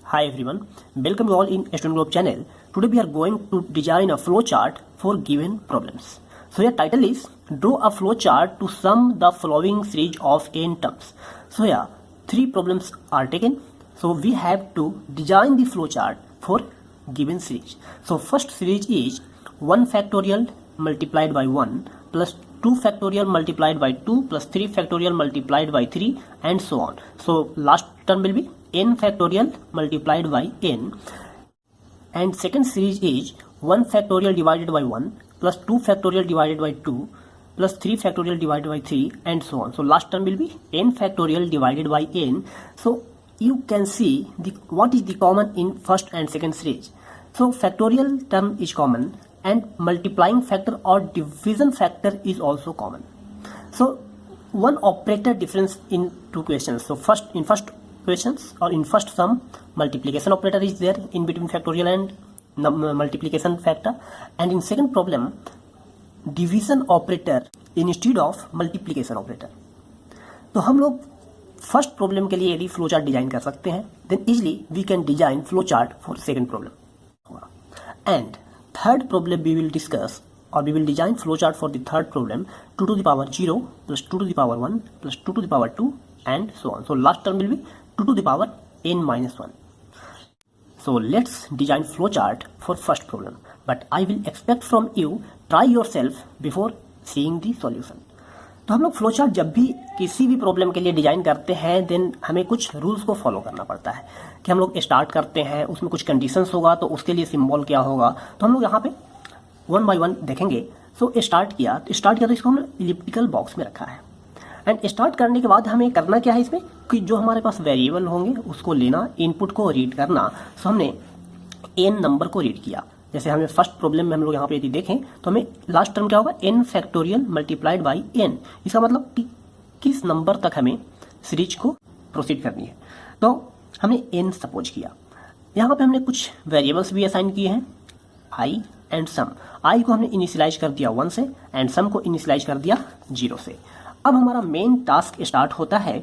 Hi everyone, welcome you all in Student Globe channel. Today we are going to design a flow chart for given problems. So your title is draw a flow chart to sum the following series of n terms. So here three problems are taken. So we have to design the flow chart for given series. So first series is 1 factorial multiplied by 1 plus 2 factorial multiplied by 2 plus 3 factorial multiplied by 3 and so on. So last term will be n factorial multiplied by n, and second series is 1 factorial divided by 1 plus 2 factorial divided by 2 plus 3 factorial divided by 3 and so on. So last term will be n factorial divided by n. So you can see what is the common in first and second series. So factorial term is common and multiplying factor or division factor is also common. So one operator difference in two questions. So in first questions or in first sum, multiplication operator is there in between factorial and multiplication factor, and in second problem division operator instead of multiplication operator. तो हम लोग first problem के लिए यदि flow chart design कर सकते हैं then easily we can design flow chart for second problem. And third problem we will discuss or we will design flowchart for the third problem 2 to the power 0 plus 2 to the power 1 plus 2 to the power 2 and so on. So last term will be 2 to the power n minus 1. So let's design flowchart for first problem, but I will expect from you try yourself before seeing the solution. तो हम लोग flow chart जब भी किसी भी problem के लिए design करते हैं देन हमें कुछ रूल्स को फॉलो करना पड़ता है कि हम लोग स्टार्ट करते हैं, उसमें कुछ कंडीशंस होगा तो उसके लिए सिंबल क्या होगा. तो हम लोग यहाँ पे वन बाय वन देखेंगे. सो स्टार्ट किया तो इसको हमने इलिप्टिकल बॉक्स में रखा है. एंड स्टार्ट करने के बाद हमें करना क्या है इसमें कि जो हमारे पास वेरिएबल होंगे उसको लेना, इनपुट को रीड करना. सो हमने n नंबर को रीड किया. जैसे हमें फर्स्ट प्रॉब्लम में हम लोग यहाँ पे यदि देखें तो हमें लास्ट टर्म क्या होगा n factorial multiplied by n. इसका मतलब कि किस नंबर तक हमें सीरीज को प्रोसीड करनी है. तो हमने n सपोज किया. यहाँ पे हमने कुछ वेरिएबल्स भी असाइन किए हैं i एंड सम. i को हमने इनिशियलाइज कर दिया 1 से एंड सम को इनिशियलाइज कर दिया 0 से. अब हमारा मेन टास्क स्टार्ट होता है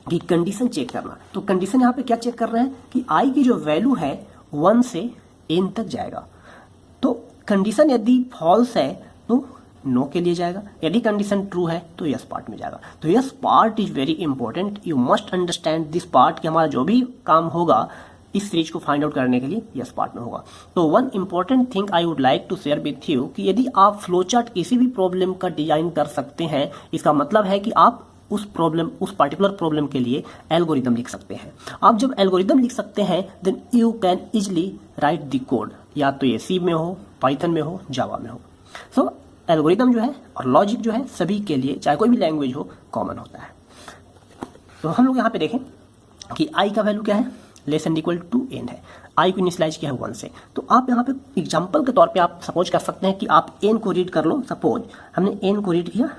कि कंडीशन चेक करना. तो कंडीशन यहाँ पे क्या चेक कर रहे हैं कि i की जो वैल्यू है 1 से n तक जाएगा. तो कंडीशन यदि फॉल्स है तो नो के लिए जाएगा, यदि कंडीशन ट्रू है तो यस पार्ट में जाएगा. तो yes part is very important. You must understand this part कि हमारा जो भी काम होगा इस सीरीज को फाइंड आउट करने के लिए यस पार्ट में होगा. तो one important thing I would like to share with you कि यदि आप फ्लो चार्ट किसी भी प्रॉब्लम का डिजाइन कर सकते हैं इसका मतलब है कि आप उस पार्टिकुलर प्रॉब्लम के लिए एल्गोरिदम लिख सकते हैं. आप जब एल्गोरिदम लिख सकते हैं then you can easily write the code, या तो ये सी में हो, पाइथन में हो, जावा में हो. सो एल्गोरिदम जो है और लॉजिक जो है सभी के लिए चाहे कोई भी लैंग्वेज हो कॉमन होता है. तो हम लोग यहाँ पे देखें कि आई का वैल्यू क्या है, less and equal to n है. आई को इनिशियलाइज किया है 1 से. तो आप यहाँ पे एग्जांपल के तौर पे आप सपोज कर सकते हैं कि आप n को रीड कर लो. सपोज हमने n को रीड किया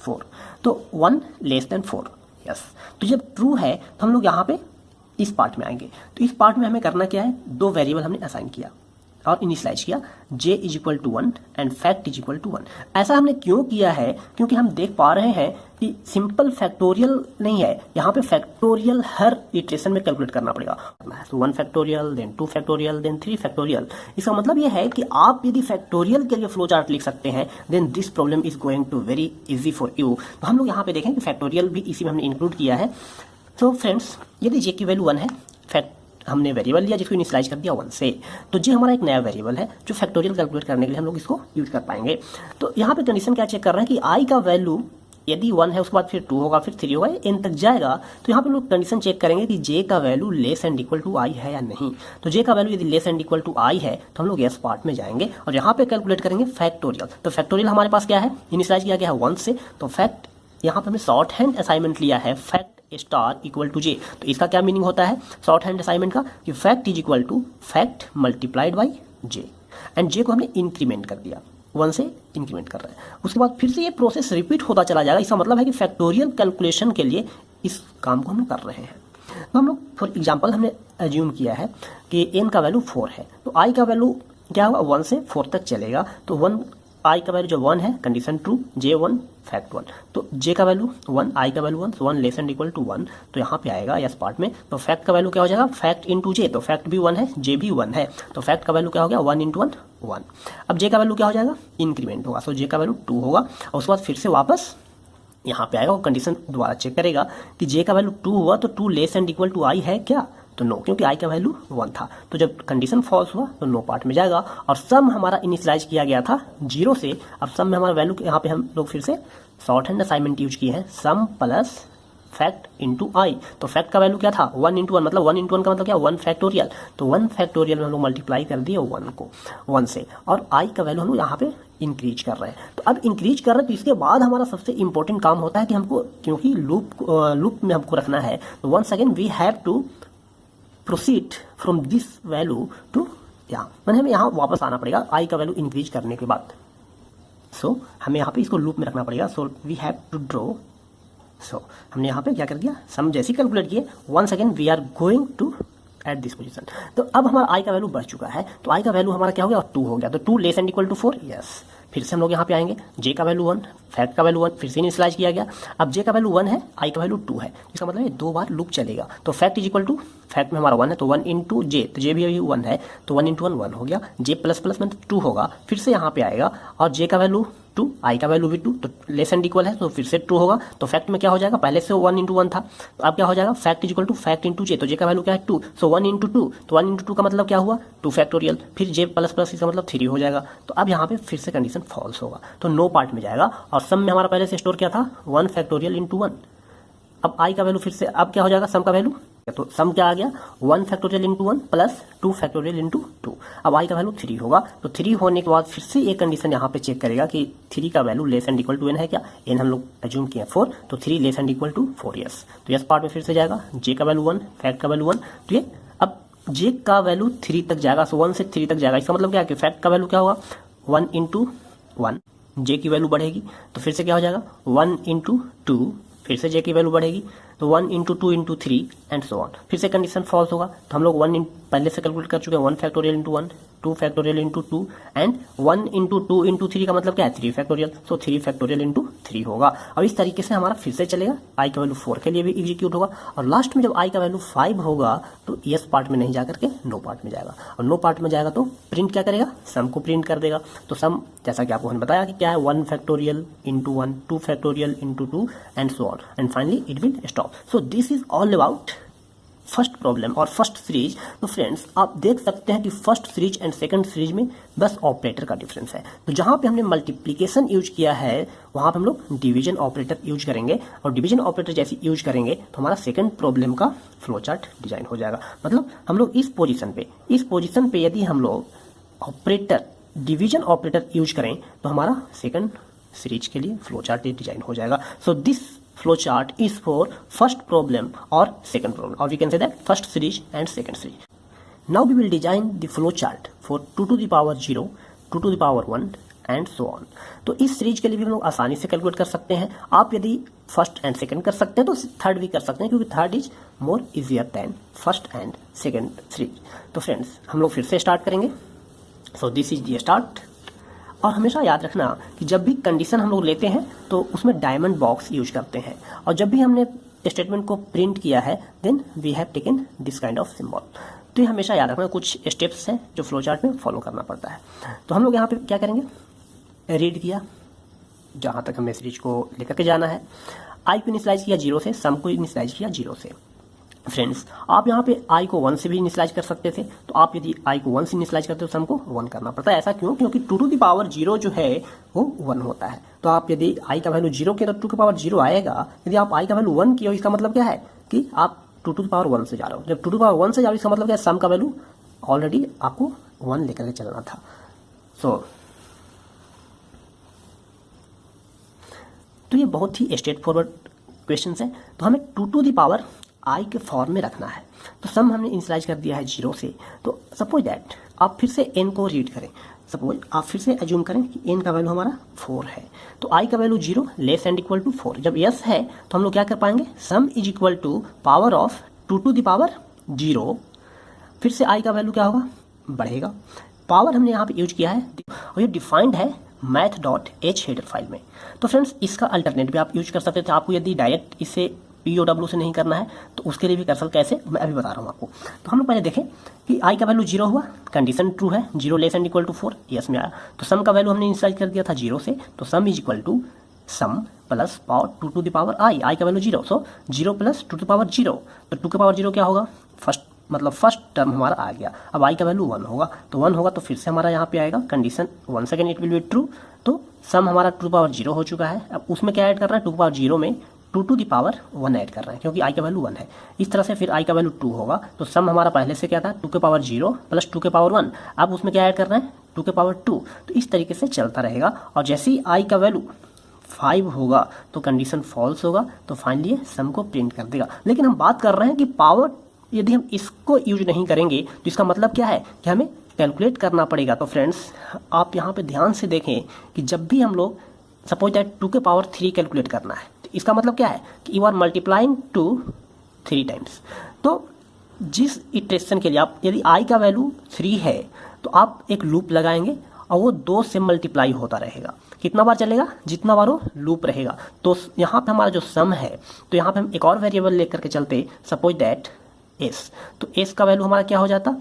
4, तो 1 लेस देन 4. यस. तो जब ट्रू है तो हम लोग यहाँ पे इस पार्ट में आएंगे. तो इस पार्ट में हमें करना क्या है, दो वेरिएबल हमने असाइन किया और इनिशियलाइज किया j is equal to 1 and fact is equal to 1. ऐसा हमने क्यों किया है, क्योंकि हम देख पा रहे हैं कि सिंपल फैक्टोरियल नहीं है, यहाँ पे फैक्टोरियल हर इटरेशन में कैलकुलेट करना पड़ेगा. तो 1 factorial then 2 factorial then 3 factorial. इसका मतलब यह है कि आप यदि फैक्टोरियल के लिए फ्लो चार्ट लिख सकते हैं then this problem is going to very easy for you. तो हम लोग यहाँ पे देखें कि फैक्टोरियल भी इसी में हमने इंक्लूड किया है. तो फ्रेंड्स यदि j की वैल्यू 1 है, फैक्ट हमने वेरिएबल लिया जिसको इनिशियलाइज कर दिया 1 से, तो जे हमारा एक नया वेरिएबल है जो फैक्टोरियल कैलकुलेट करने के लिए हम लोग इसको यूज कर पाएंगे. तो यहाँ पे कंडीशन क्या चेक कर रहे हैं कि i का वैल्यू यदि 1 है उसके बाद फिर 2 होगा, फिर 3 होगा, n तक जाएगा. तो यहाँ पे लोग कंडीशन चेक करेंगे कि j का value less and equal to i है या नहीं. तो j का वैल्यू यदि less and equal to i है तो हम लोग यस पार्ट में जाएंगे और यहाँ पे कैलकुलेट करेंगे फैक्टोरियल. तो फैक्टोरियल हमारे पास क्या है, इनिशियलाइज किया गया है 1 से. तो फैक्ट यहाँ पे हमने शॉर्ट हैंड असाइनमेंट लिया है फैक्ट स्टार इक्वल टू जे. तो इसका क्या मीनिंग होता है शॉर्ट हैंड असाइनमेंट का कि fact is equal to fact multiplied by J. And J को हमने इंक्रीमेंट कर दिया, 1 से इंक्रीमेंट कर रहे हैं. उसके बाद फिर से ये प्रोसेस रिपीट होता चला जाएगा. इसका मतलब है कि फैक्टोरियल कैलकुलेशन के लिए इस काम को हम कर रहे हैं. तो हम लोग फॉर एग्जाम्पल हमने एज्यूम किया है कि n का वैल्यू 4 है. तो i का वैल्यू क्या होगा 1 से 4 तक चलेगा. तो 1 आई का वैल्यू जो 1 है कंडीशन ट्रू, J1 फैक्ट 1, तो J का वैल्यू 1, I का value 1, so 1 less and equal to 1, तो यहाँ पे आएगा यस पार्ट में। तो फैक्ट का वैल्यू क्या हो जाएगा, फैक्ट इंटू J, तो फैक्ट भी 1 है, J भी 1 है, तो फैक्ट का वैल्यू क्या हो गया 1 इंटू 1 1। अब J का वैल्यू क्या हो जाएगा, इंक्रीमेंट होगा, सो J का वैल्यू 2 होगा, और उसके बाद फिर से वापस यहाँ पे आएगा और कंडीशन दोबारा चेक करेगा कि J का वैल्यू 2 हुआ तो 2 less and equal to I है क्या, तो नो, क्योंकि I का वैल्यू 1 था, तो जब कंडीशन फॉल्स हुआ तो नो पार्ट में जाएगा। और सम हमारा इनिशियलाइज किया गया था 0 से, अब सम में हमारा वैल्यू यहाँ पे हम लोग फिर से शॉर्ट हैंड असाइनमेंट यूज किए हैं, सम प्लस फैक्ट इंटू आई, तो फैक्ट का वैल्यू क्या था 1 इंटू 1, मतलब 1 इंटू 1 का मतलब क्या 1 फैक्टोरियल, तो 1 फैक्टोरियल में हम लोग मल्टीप्लाई कर दिए 1 को 1 से, और आई का वैल्यू हम लोग यहाँ पे इंक्रीज कर रहे हैं। तो अब इंक्रीज कर रहे हैं तो इसके बाद हमारा सबसे इंपॉर्टेंट काम होता है कि हमको, क्योंकि लूप में हमको रखना है, तो once again we have to proceed from this value to यहाँ, मैंने हमें यहाँ वापस आना पड़ेगा आई का वैल्यू इंक्रीज करने के बाद। सो हमें यहाँ पे इसको लूप में रखना पड़ेगा, so we have to draw, so हमने यहाँ पे क्या कर दिया, सम जैसे ही कैलकुलेट किए, once again we are going to at this position, तो अब हमारा आई का वैल्यू बढ़ चुका है, तो आई का वैल्यू हमारा क्या हो गया 2 हो गया, तो 2 less and equal to 4, yes. फिर से हम लोग यहाँ पे आएंगे, J का वैल्यू 1, फैक्ट का वैल्यू 1, फिर से इनिशियलाइज किया गया, अब J का वैल्यू 1 है, I का वैल्यू 2 है, इसका मतलब ये 2 बार लूप चलेगा, तो fact is equal to, fact में हमारा 1 है तो 1 इंटू J, तो J भी 1 है, तो 1 इंटू 1 हो गया, J प्लस प्लस में 2 होगा, फिर से यहाँ पे आएगा, और J का वैल्यू 2, I का वैल्यू भी 2, तो लेस एंड इक्वल है तो फिर से 2 होगा, तो फैक्ट में क्या हो जाएगा, पहले से 1 इंटू 1 था, तो अब क्या हो जाएगा, fact is equal to fact into J, तो J का वैल्यू क्या है 2, सो 1 इंटू 2, तो 1 इंटू 2 का मतलब क्या हुआ 2 फैक्टोरियल, फिर J प्लस प्लस इसका मतलब 3 हो जाएगा, तो अब यहाँ पे फिर से कंडीशन फॉल्स होगा, तो नो पार्ट में जाएगा, और सम में हमारा पहले से स्टोर क्या था 1 फैक्टोरियल इंटू 1, अब I का वैल्यू फिर से अब क्या हो जाएगा, सम का वैल्यू, तो सम क्या आ गया 1 factorial into 1 plus 2 factorial into 2, अब आई का वैल्यू 3 होगा, तो 3 होने के बाद फिर से एक कंडीशन यहाँ पे चेक करेगा कि 3 का value less and equal to n है क्या, n हम लोग एज्यूम किए 4, तो 3 less and equal to 4, yes, तो यस पार्ट में फिर से जाएगा, J का वैल्यू 1, फैक्ट का वैल्यू 1, तो ये अब J का वैल्यू 3 तक जाएगा, सो 1 से 3 तक जाएगा, इसका मतलब क्या है कि फैक्ट का वैल्यू क्या होगा 1 इंटू 1, J की वैल्यू बढ़ेगी, तो फिर से क्या हो जाएगा 1 इंटू 2, फिर से J की वैल्यू बढ़ेगी, तो 1 into 2 into 3 and so on, फिर से कंडीशन फॉल्स होगा, तो हम लोग 1 पहले से कैलकुलेट कर चुके हैं, 1 factorial into 1, 2 factorial into 2 and 1 into 2 into 3 का मतलब क्या है 3 फैक्टोरियल, सो 3 फैक्टोरियल इंटू 3 होगा। अब इस तरीके से हमारा फिर से चलेगा, आई का वैल्यू 4 के लिए भी एग्जीक्यूट होगा, और लास्ट में जब आई का वैल्यू 5 होगा तो यस पार्ट में नहीं जा करके नो पार्ट में जाएगा, और नो पार्ट में जाएगा तो प्रिंट क्या करेगा, सम को प्रिंट कर देगा, तो सम जैसा कि आपको हमने बताया कि क्या है 1 factorial into 1, 2 factorial into 2 and so on, and finally it will stop. So this is all about first problem और फर्स्ट सीरीज। तो फ्रेंड्स आप देख सकते हैं कि first series and second series में बस ऑपरेटर का डिफरेंस है, तो जहां पे हमने मल्टीप्लिकेशन यूज किया है वहां पे हम लोग डिवीजन ऑपरेटर यूज करेंगे, और डिवीजन ऑपरेटर जैसे यूज करेंगे तो हमारा सेकंड प्रॉब्लम का फ्लो चार्ट डिजाइन हो जाएगा। मतलब हम लोग इस पोजीशन पे यदि हम लोग ऑपरेटर डिवीजन ऑपरेटर यूज करें तो हमारा सेकंड सीरीज के लिए फ्लो चार्ट डिजाइन हो जाएगा। So this flow chart is for first problem or second problem, or we can say that first series and second series. Now we will design the flow chart for 2 to the power 0, 2 to the power 1 and so on. तो इस series के लिए भी हम लोग आसानी से calculate कर सकते हैं। आप यदि फर्स्ट एंड सेकंड कर सकते हैं तो थर्ड भी कर सकते हैं, क्योंकि third is more easier than first and second series. तो फ्रेंड्स हम लोग फिर से स्टार्ट करेंगे। So this is the start, और हमेशा याद रखना कि जब भी कंडीशन हम लोग लेते हैं तो उसमें डायमंड बॉक्स यूज करते हैं, और जब भी हमने स्टेटमेंट को प्रिंट किया है then we have taken this kind of symbol. तो ये हमेशा याद रखना, कुछ स्टेप्स हैं जो फ्लो चार्ट में फॉलो करना पड़ता है। तो हम लोग यहाँ पे क्या करेंगे, रीड किया जहाँ तक हमें सीरीज को लेकर के जाना है, आई को इनिशियलाइज किया 0 से, सम को इनिशियलाइज किया 0 से। फ्रेंड्स आप यहाँ पे आई को 1 से भी इनिशियलाइज कर सकते थे, तो आप यदि आई को 1 से इनिशियलाइज करते हो सम को 1 करना पड़ता है। ऐसा क्यों, क्योंकि 2 टू द पावर 0 जो है वो 1 होता है। तो आप यदि आई का वैल्यू 0 किया तो 2 की पावर 0 आएगा, यदि आप आई का वैल्यू 1 किया इसका मतलब क्या है कि आप 2 टू द पावर 1 से जा रहे हो। जब 2 टू द पावर 1 से जा रहे हो इसका मतलब क्या है, सम का वैल्यू ऑलरेडी आपको 1 लेकर के चलना था। तो ये बहुत ही स्ट्रेट फॉरवर्ड क्वेश्चन है। तो हमें 2 टू द पावर आई के फॉर्म में रखना है। तो सम हमने इनिशियलाइज कर दिया है 0 से, तो सपोज दैट आप फिर से n को रीड करें, सपोज आप फिर से एज्यूम करें कि n का वैल्यू हमारा 4 है, तो i का value 0 less and equal to 4। जब यस है तो हम लोग क्या कर पाएंगे, sum is equal to power of 2 to the power 0, फिर से i का वैल्यू क्या होगा बढ़ेगा। पावर हमने यहाँ पे यूज किया है और ये डिफाइंड है math.h हेडर फाइल में। तो फ्रेंड्स इसका अल्टरनेट भी आप यूज कर सकते थे। आपको यदि डायरेक्ट इसे POW से नहीं करना है तो उसके लिए भी कर सकते, कैसे मैं अभी बता रहा हूँ आपको। तो हम लोग पहले देखें कि i का वैल्यू 0 हुआ, कंडीशन ट्रू है, 0 less and equal to 4, yes में आया। तो सम का वैल्यू हमने इनिशियलाइज कर दिया था 0 से, तो sum is equal to sum plus power 2 to the power i का value 0, so 0 plus 2 to the power 0, तो 2 के पावर 0 क्या होगा, फर्स्ट टर्म हमारा आ गया। अब i का वैल्यू 1 होगा, तो 1 होगा तो फिर से हमारा यहाँ पे आएगा condition 1 second it will be true, तो सम हमारा 2 टू पावर 0 हो चुका है। अब उसमें क्या ऐड कर रहा है, 2 पावर 0 में 2 टू द पावर 1 ऐड कर रहे हैं, क्योंकि i का वैल्यू 1 है। इस तरह से फिर i का वैल्यू 2 होगा, तो सम हमारा पहले से क्या था 2 के पावर 0 प्लस 2 के पावर 1, अब उसमें क्या ऐड कर रहे हैं 2 के पावर 2, तो इस तरीके से चलता रहेगा। और जैसे ही i का वैल्यू 5 होगा तो कंडीशन फॉल्स होगा, तो फाइनली ये सम को प्रिंट कर देगा। लेकिन हम बात कर रहे हैं कि पावर यदि हम इसको यूज नहीं करेंगे तो इसका मतलब क्या है कि हमें कैलकुलेट करना पड़ेगा। तो फ्रेंड्स आप यहाँ पे ध्यान से देखें कि जब भी हम लोग सपोज दैट 2 के पावर 3 कैलकुलेट करना है, तो इसका मतलब क्या है कि you are multiplying two 3 times. तो जिस इटरेशन के लिए आप यदि i का वैल्यू 3 है तो आप एक लूप लगाएंगे और वो 2 से मल्टीप्लाई होता रहेगा। कितना बार चलेगा, जितना बार वो लूप रहेगा। तो यहाँ पे हमारा जो सम है, तो यहाँ पे हम एक और वेरिएबल लेकर के चलते, सपोज दैट s, तो s का वैल्यू हमारा क्या हो जाता,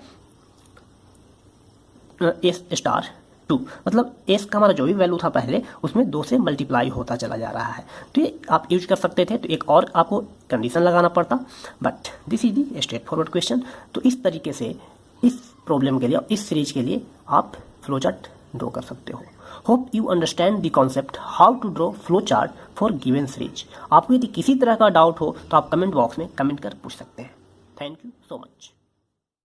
s स्टार 2, मतलब s का हमारा जो भी वैल्यू था पहले उसमें 2 से मल्टीप्लाई होता चला जा रहा है। तो ये आप यूज कर सकते थे, तो एक और आपको कंडीशन लगाना पड़ता, but this is the straight forward question. तो इस तरीके से इस प्रॉब्लम के लिए, इस सीरीज के लिए आप फ्लो चार्ट ड्रॉ कर सकते हो। Hope you understand the concept how to draw flow chart for given series. आपको यदि किसी तरह का डाउट हो तो आप कमेंट बॉक्स में कमेंट कर पूछ सकते हैं। Thank you so much.